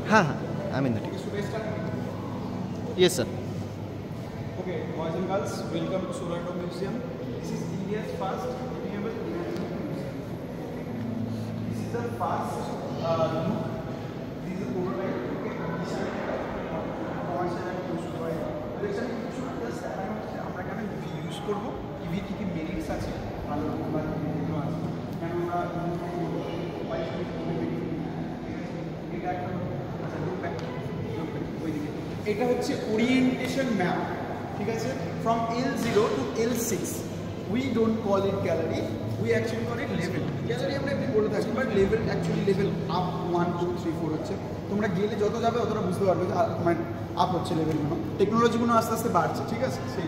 हाँ, I'm in the team. Yes, sir. Okay, boys and girls, welcome to Solar Museum. This is India's first renewable energy museum. This is the first look. This is the prototype. Okay, commercial and construction. Electronic construction just আমরা কেন EV use করব, EV কি কি merits আছে, ভালো বা বিভিন্ন আছে, কেন আমরা এটা একটা আচ্ছা লুক ব্যাক ওইদিকে এটা হচ্ছে ওরিয়েন্টেশন ম্যাপ, ঠিক আছে, from L0 to L6. We don't call it gallery, we actually call it level. Gallery আমরা একটু বলে থাকি, but level actually level up 1 2 3 4 হচ্ছে। তোমরা গেলে যত যাবে অতটা বুঝতে পারবে যে মানে আপ হচ্ছে লেভেলগুলো, টেকনোলজিগুলো আস্তে আস্তে বাড়ছে, ঠিক আছে। সেই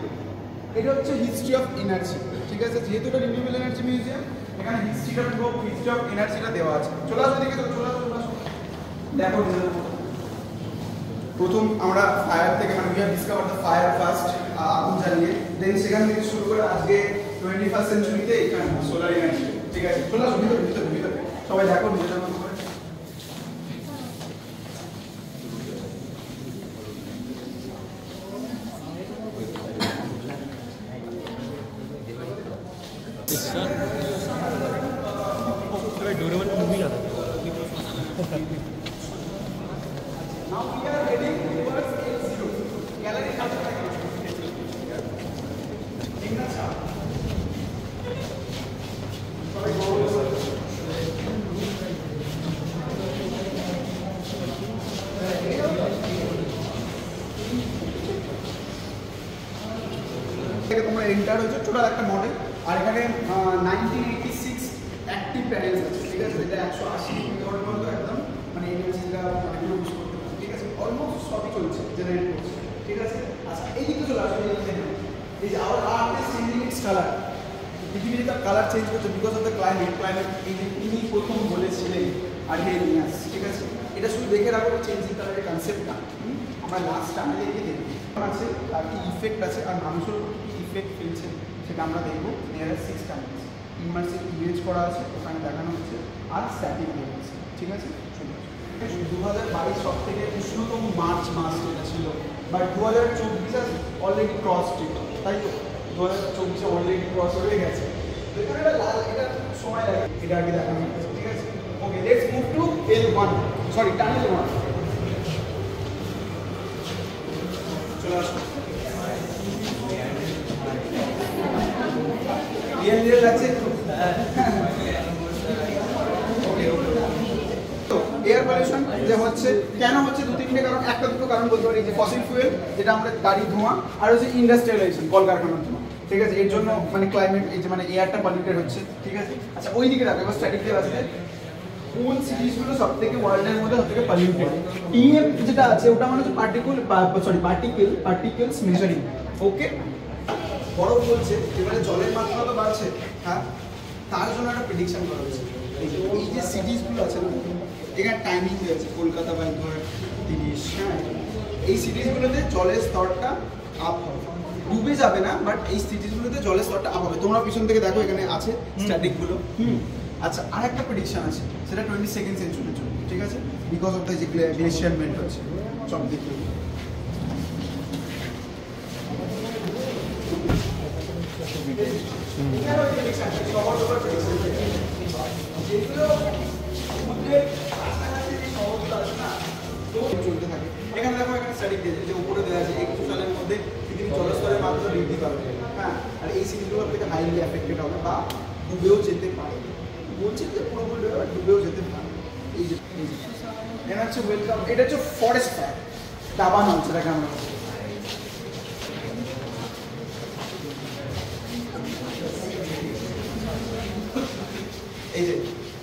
এটা হচ্ছে হিস্ট্রি অফ এনার্জি, ঠিক আছে। যেহেতু এটা রিনিউয়েবল এনার্জি মিউজিয়াম, এখানে হিস্ট্রি অফ এনার্জিটা দেওয়া আছে। চলে আসো দিকে, চলে আসো দেখো। প্রথম আমরা ফায়ার থেকে মানে we have discover the fire first, আগুন জ্বালিয়ে, দেন সেখান থেকে শুরু করে আজকে 21st সেঞ্চুরিতে এখানে সোলার এনার্জি, ঠিক আছে। চলে আসো ভিতরে সবাই দেখো নিজেদের মতো করে। डोरेमोन मूवी आता है। Now we are heading towards L0. Gallery কাছে থাকে। ঠিক না স্যার? সবাই গোল করে। এটা তোমরা এন্টার হচ্ছে টোটাল একটা মডেল, আর এখানে 1986 অ্যাক্টিভ প্যানেলস আছে, ঠিক আছে। এটা 180 মেগাওয়াট পর্যন্ত একদম মানে এনার্জিটা ইউজ করতে পারে, ঠিক আছে। অলমোস্ট সবই চলছে, জেনারেট করছে, ঠিক আছে। আচ্ছা এই দিকে চলে আসবে, এই যে our earth is changing its colour. পৃথিবীর তার কালার চেঞ্জ করছে বিকজ অফ দ্য ক্লাইমেট। এই যে তিনি প্রথম বলেছিলেন আর্হেনিয়াস, ঠিক আছে। এটা শুধু দেখে রাখো চেঞ্জিং কালারের কনসেপ্টটা, আমরা লাস্ট টানেলে গিয়ে দেখব আছে তার কি ইফেক্ট আছে আর মানুষের উপর কী ইফেক্ট ফেলছে সেটা আমরা দেখবো। দেয়ার আর 6 টানেলস, ইমার্সিভ ইমেজ করা আছে ওখানে দেখানো হচ্ছে, আর স্ট্যাটিক আছে, ঠিক আছে। 2022 সব থেকে উষ্ণতম মার্চ মাস যেটা ছিল, বাট 2024 অলরেডি ক্রস, তাই তো 2024 অলরেডি ক্রস হয়ে গেছে। এটা লাল, এটা সময় লাগে, এটা আগে দেখানো হচ্ছে, ঠিক আছে। Okay, let's move to L1, sorry tunnel 1। চলে আসো। রিয়েল আছে তো এয়ার পলিউশন যে হচ্ছে কেন হচ্ছে, দু তিনটে কারণ, একটা দুটো কারণ বলতে পারি। যে ফসিল ফুয়েল যেটা আমরা গাড়ি ধোঁয়া, আর হচ্ছে ইন্ডাস্ট্রিয়ালাইজেশন কলকারখানার ধোঁয়া, ঠিক আছে। এর জন্য মানে ক্লাইমেট এই যে মানে এয়ারটা পলিউটেড হচ্ছে, ঠিক আছে। আচ্ছা ওই দিকে রাখো, এবার স্ট্যাটিক আছে কোন সিরিজগুলো সব থেকে ওয়ার্ল্ডের মধ্যে সবথেকে পলিউটেড। টিএম যেটা আছে ওটা মানে হচ্ছে পার্টিকেলস মেজারিং, ওকে। বরফ বলছে এবারে জলের মাত্রা তো বাড়ছে, হ্যাঁ, তার জন্য একটা প্রেডিকশন করা হয়েছে। এই যে সিরিজগুলো আছে না, এখানে টাইমিং রয়েছে কলকাতা বাই 2030, হ্যাঁ, এই সিরিজগুলোতে জলের স্তরটা আপ হবে, ডুবে যাবে না, বাট এই সিরিজগুলোতে জলের স্তরটা আপ হবে। তোমরা পিছন থেকে দেখো এখানে আছে স্ট্যাটিকগুলো। আচ্ছা আর একটা প্রেডিকশন আছে, সেটা 22nd সেঞ্চুরির জন্য, ঠিক আছে, বিকজ অফ দ্য যে গ্লেশিয়ার মেল্ট হচ্ছে সব দিকে। চলতে থাকে এখানে দেখো, এখানে স্ট্যাটিক দিয়েছে যে উপরে দেওয়া আছে 21 সালের মধ্যে পৃথিবীর জলস্তরের মাত্রা বৃদ্ধি পাবে, হ্যাঁ, আর এই সিরিজগুলো থেকে হাইলি অ্যাফেক্টেড হবে বা ডুবেও যেতে পারে। বলছে যে পুরোপুরি ডুবেও যেতে পারে। এই যে এটা হচ্ছে ওয়েলকাম, এটা হচ্ছে ফরেস্ট ফায়ার, দাবানল যেটাকে আমরা বলি। এই যে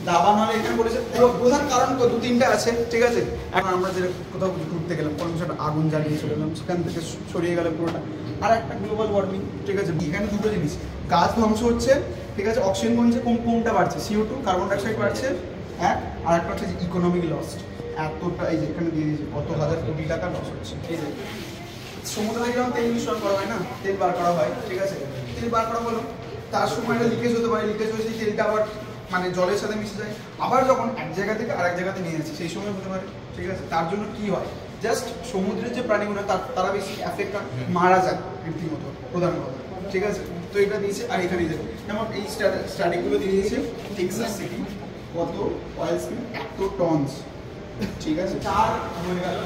দাবানল এখানে বলেছে প্রধান কারণ তো দু তিনটা আছে, ঠিক আছে। এখন আমরা যে কোথাও ঘুরতে গেলাম, কোনো কিছু একটা আগুন জ্বালিয়ে চলে গেলাম, সেখান থেকে ছড়িয়ে গেল পুরোটা। আর একটা গ্লোবাল ওয়ার্মিং, ঠিক আছে। এখানে দুটো জিনিস, গাছ ধ্বংস হচ্ছে, ঠিক আছে, অক্সিজেন কমছে, কোনটা বাড়ছে, CO2 কার্বন ডাইঅক্সাইড বাড়ছে, হ্যাঁ, আর একটা হচ্ছে যে ইকোনমিক লস্ট, এতটা এই যে এখানে দিয়ে দিয়েছে কত হাজার কোটি টাকা লস হচ্ছে। এই যে সমুদ্র থেকে যখন তেল মিশ্রণ করা হয় না, তেল বার করা হয়, ঠিক আছে, তেল বার করা হলো, তার সময় একটা লিকেজ হতে পারে, লিকেজ হয়েছে তেলটা আবার মানে জলের সাথে মিশে যায়, আবার যখন এক জায়গা থেকে আরেক জায়গাতে নিয়ে যাচ্ছে সেই সময় হতে পারে। ঠিক আছে, তার জন্য কি হয়, জাস্ট সমুদ্রের যে প্রাণীগুলো তারা বেশি এফেক্ট হয়, মারা যায় রীতিমতো, প্রধান কথা। ঠিক আছে, তো এটা দিয়েছে। আর এখানে দেখো যেমন এই স্ট্যাটিকগুলো দিয়ে দিয়েছে টেক্সাস সিটি, কত অয়েল স্পিল, এত টনস। ঠিক আছে, চার হয়ে গেল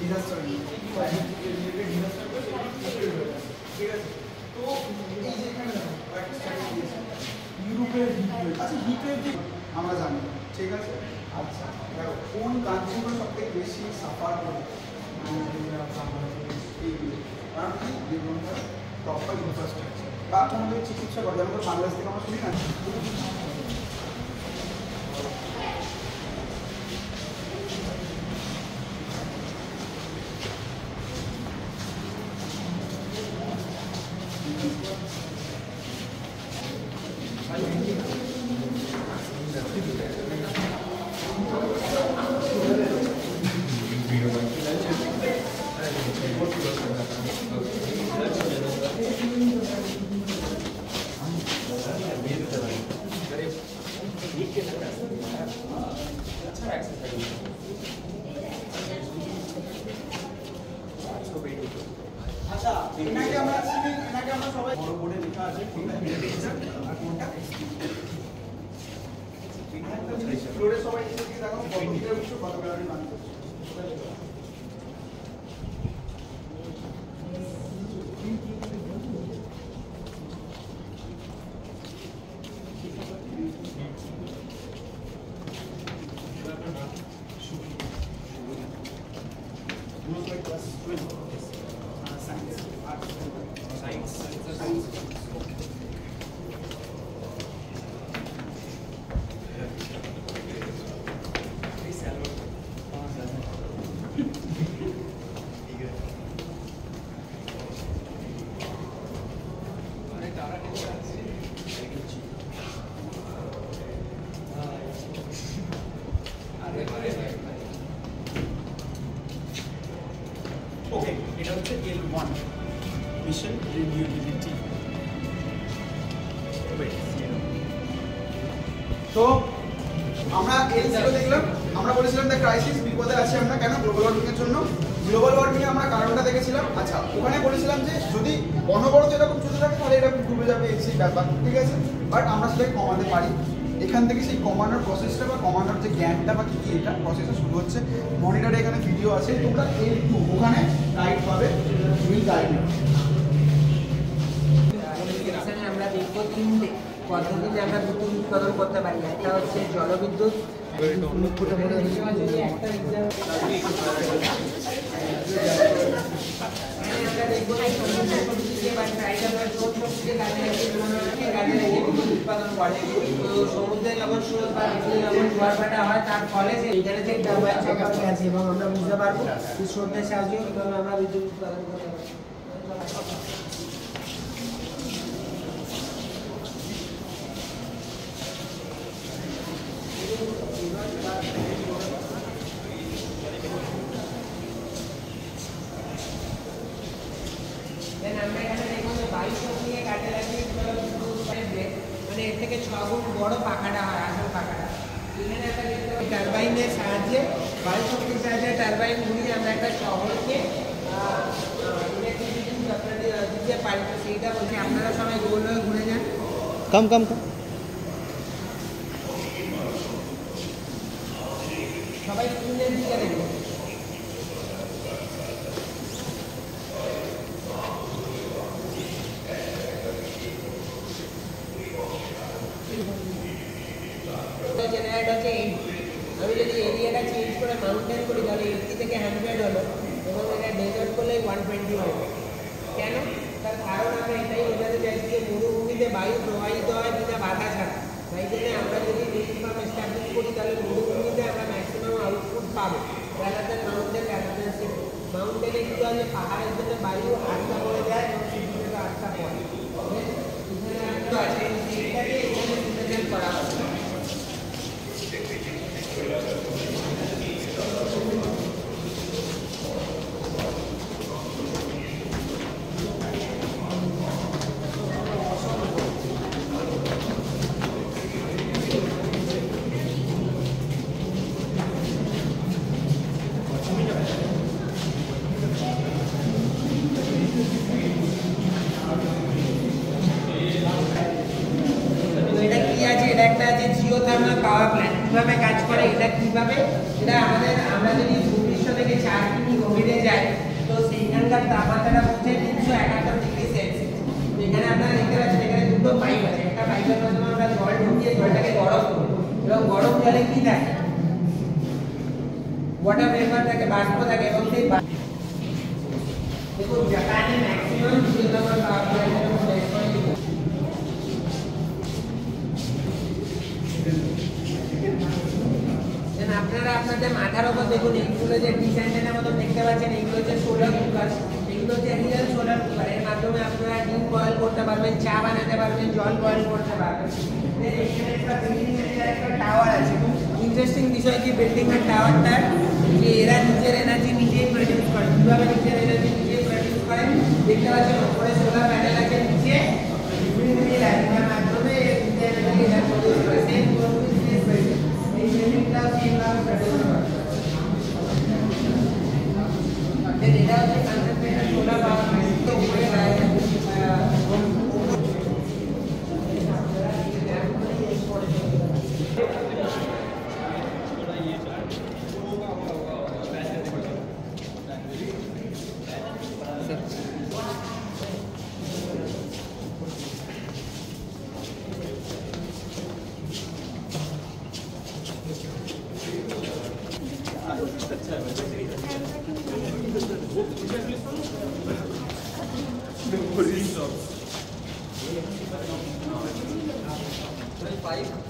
ডিজাস্টার। ঠিক আছে, তো এই যে এখানে ইউরোপের আচ্ছা হিটের দিক আমরা জানি। ঠিক আছে, আচ্ছা দেখো কোন কান্ট্রিগুলো সব থেকে বেশি সাফার করে, কারণ কি প্রপার ইনফ্রাস্ট্রাকচার বা কোনো চিকিৎসা করে, যেমন বাংলাদেশ থেকে আমরা শুনি না। আচ্ছা, এনাকে আমরা সবাই বড় বোর্ডে লেখা আছে কোনটা টেম্পারেচার আর কোনটা ফ্লোরে সবাই এসে দেখো কত মিটার উচ্চ কত ক্যালোরি মান করছে। ওকে, এটা হচ্ছে L1 মিশন রিনিউয়েবিলিটি। তো আমরা L0 দেখলাম, আমরা বলেছিলাম দ্য ক্রাইসিস, বিপদে আছি আমরা কেন, গ্লোবাল ওয়ার্মিং এর জন্য। গ্লোবাল ওয়ার্মিং এ আমরা কারণটা দেখেছিলাম। আচ্ছা, ওখানে বলেছিলাম যে যদি অনবরত এরকম চলতে থাকে তাহলে এরকম ডুবে যাবে এই সেই ব্যাপার। ঠিক আছে, বাট আমরা সেটাকে কমাতে পারি। এখান থেকে সেই কমানোর প্রসেসটা বা কমানোর যে জ্ঞানটা বা কি এটা প্রসেসটা শুরু হচ্ছে। মনিটরে এখানে ভিডিও আছে, তোমরা L2 ওখানে গাইড পাবে, উইল গাইড। আমরা দেখবো তিনটে পদ্ধতিতে আমরা বিদ্যুৎ উৎপাদন করতে পারি। একটা হচ্ছে জলবিদ্যুৎ, উৎপাদন করে। তো সমুদ্রে যখন স্রোত বা যখন জোয়ার ভাটা হয় তার ফলে এখানে যে টারবাইন চাকাতে আছে এবং আমরা বুঝতে পারবো যে স্রোতের সাহায্যে কীভাবে আমরা বিদ্যুৎ উৎপাদন করতে পারি। আমরা এখানে দেখবো যে বায়ু শক্তিকে কাজে লাগিয়ে মানে এর থেকে 6 গুণ বড় পাখাটা হয়, আসল পাখাটা। এখানে একটা দেখতে পাই টারবাইনের সাহায্যে, বায়ু শক্তির সাহায্যে টারবাইন ঘুরিয়ে আমরা একটা শহরকে ইলেকট্রিসিটি দিতে পারি। সেইটা বলছি, আপনারা সবাই গোল হয়ে ঘুরে যান। কম সবাই স্ক্রিনের দিকে দেখুন। জেনারেট হচ্ছে 80। আমি যদি এরিয়াটা চেঞ্জ করে মাউন্টেন করি তাহলে 80 থেকে 100 হলো, এবং এটা ডেজার্ট করলে 120 হবে। কেন? তার কারণ আমরা এটাই বোঝাতে চাইছি যে মরুভূমিতে বায়ু প্রবাহিত হয় বিনা বাধা ছাড়া। তাই জন্য আমরা যদি উইন্ড ফার্ম এস্টাবলিশ করি তাহলে মরুভূমিতে আমরা ম্যাক্সিমাম আউটপুট পাবো, rather than mountain, rather than city. মাউন্টেনে কি হয়, পাহাড়ের জন্য বায়ু আটকা পড়ে যায় এবং সিটিতে তো আটকা পড়ে। এখানে আছে সেইটাকে এখানে রিপ্রেজেন্ট করা হবে। কিভাবে কাজ করে, এটা কিভাবে, এটা আমরা যদি ভূপৃষ্ঠ থেকে 4 কিমি গভীরে যাই তো সেইখানকার তাপমাত্রা হচ্ছে 371 ডিগ্রি সেলসিয়াস। এখানে আপনারা দেখতে পাচ্ছেন এখানে দুটো পাইপ আছে, একটা পাইপের মাধ্যমে আমরা জল ঢুকিয়ে জলটাকে গরম করি এবং গরম জলে কি থাকে, ওয়াটার ভেপার থাকে, বাষ্প থাকে এবং সেই দেখুন জাপানে ম্যাক্সিমাম ডিজেল নাম্বার পাওয়ার প্ল্যান্টের উপর বেস করে আপনারা আপনাদের মাথার উপর দেখুন এইগুলো যে ডিজাইনের মতো দেখতে পাচ্ছেন, এইগুলো হচ্ছে সোলার কুকার, এগুলো হচ্ছে রিয়েল সোলার কুকার। এর মাধ্যমে আপনারা ডিম বয়েল করতে পারবেন, চা বানাতে পারবেন, জল বয়েল করতে পারবেন। এখানে একটা বিল্ডিং এর একটা টাওয়ার আছে, ইন্টারেস্টিং বিষয় কি বিল্ডিং এর টাওয়ারটার যে এরা নিজের এনার্জি নিজেই প্রডিউস করে। কিভাবে নিজের এনার্জি নিজেই প্রডিউস করে দেখতে পাচ্ছেন, উপরে সোলার প্যানেল আছে, নিচে উইন্ড লাইনের মাধ্যমে নিজের এনার্জি এরা প্রডিউস করে। সেই পুরোপুরি স্পেস রয়েছে, এই বিল্ডিংটা সেইভাবে প্রডিউস করে। এটা হচ্ছে কনসেন্ট্রেটেড সোলার পাওয়ার প্ল্যান্ট। তো উপরে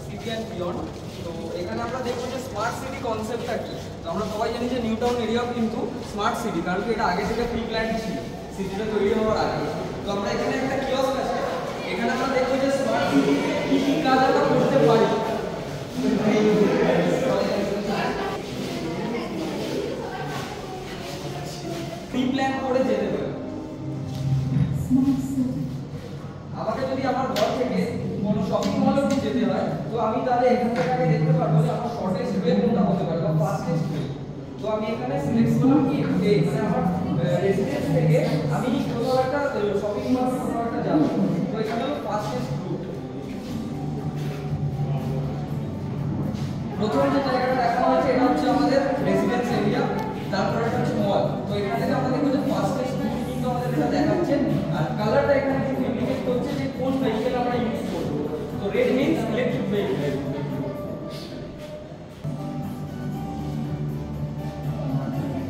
সিটি অ্যান্ড বিয়ন্ড। তো এখানে আমরা দেখবো যে স্মার্ট সিটি কনসেপ্টটা কি। তো আমরা সবাই জানি যে নিউ টাউন এরিয়াও কিন্তু স্মার্ট সিটি, কারণ কি এটা আগে থেকে প্রি প্ল্যান্ড ছিল সিটিটা তৈরি হওয়ার আগে। তো আমরা এখানে একটা কিয়স্ক আছে, এখানে আমরা দেখবো যে স্মার্ট সিটি কি কি কাজ আমরা করতে পারি। প্রি প্ল্যান করে যেতে পারি। আমাকে যদি আমার ঘর থেকে কোনো শপিং মলে যেতে হয় তো আমি তাহলে এখান থেকে আগে দেখতে পারবো যে আমার শর্টেস্ট ওয়ে কোনটা হতে পারে বা ফাস্টেস্ট ওয়ে। তো আমি এখানে সিলেক্ট করলাম কি মানে আমার রেসিডেন্স থেকে আমি কোথাও একটা শপিং মল কোথাও একটা যাবো, তো এখানে হলো ফাস্টেস্ট রুট। প্রথম যে জায়গাটা দেখানো হয়েছে এটা হচ্ছে আমাদের রেসিডেন্স এরিয়া, তারপরে এটা হচ্ছে মল। তো এখান থেকে আমরা দেখবো যে ফাস্টেস্ট রুট কিন্তু আমাদের এটা দেখাচ্ছে, আর কালারটা এখানে কিন্তু ইন্ডিকেট করছে যে কোন ভেহিকেল আমরা ইউজ করবো। তো রেড মিন্স ইলেকট্রিক ভেহিকেল।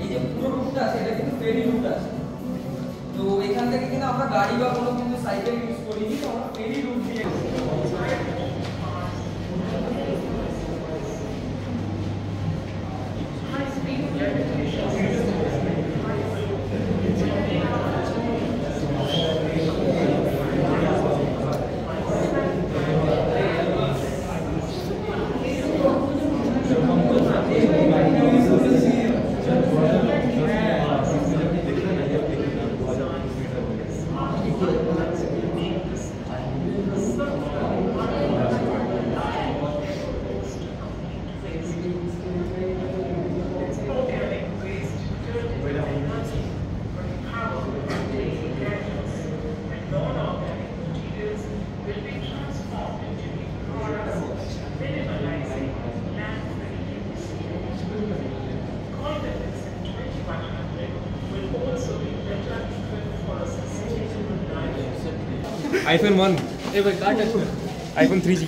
এই যে পুরো রুটটা আছে এটা কিন্তু ফেরি রুট আছে। তো এখান থেকে কিন্তু আমরা গাড়ি বা কোনো কিন্তু সাইকেল ইউজ করিনি, তো আমরা ফেরি রুট দিয়ে iPhone 1 iPhone 3G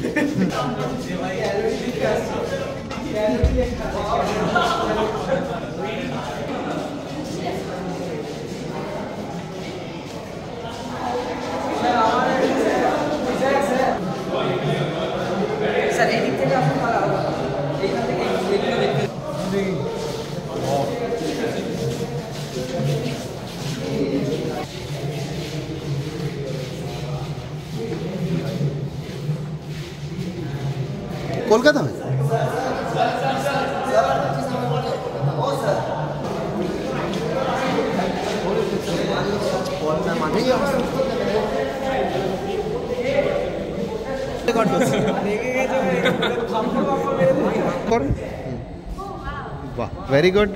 স্যার এই দিক থেকে আসুন, ভালো হবে এইখান থেকে এগুলো দেখতে। কলকাতা में वाह वेरी गुड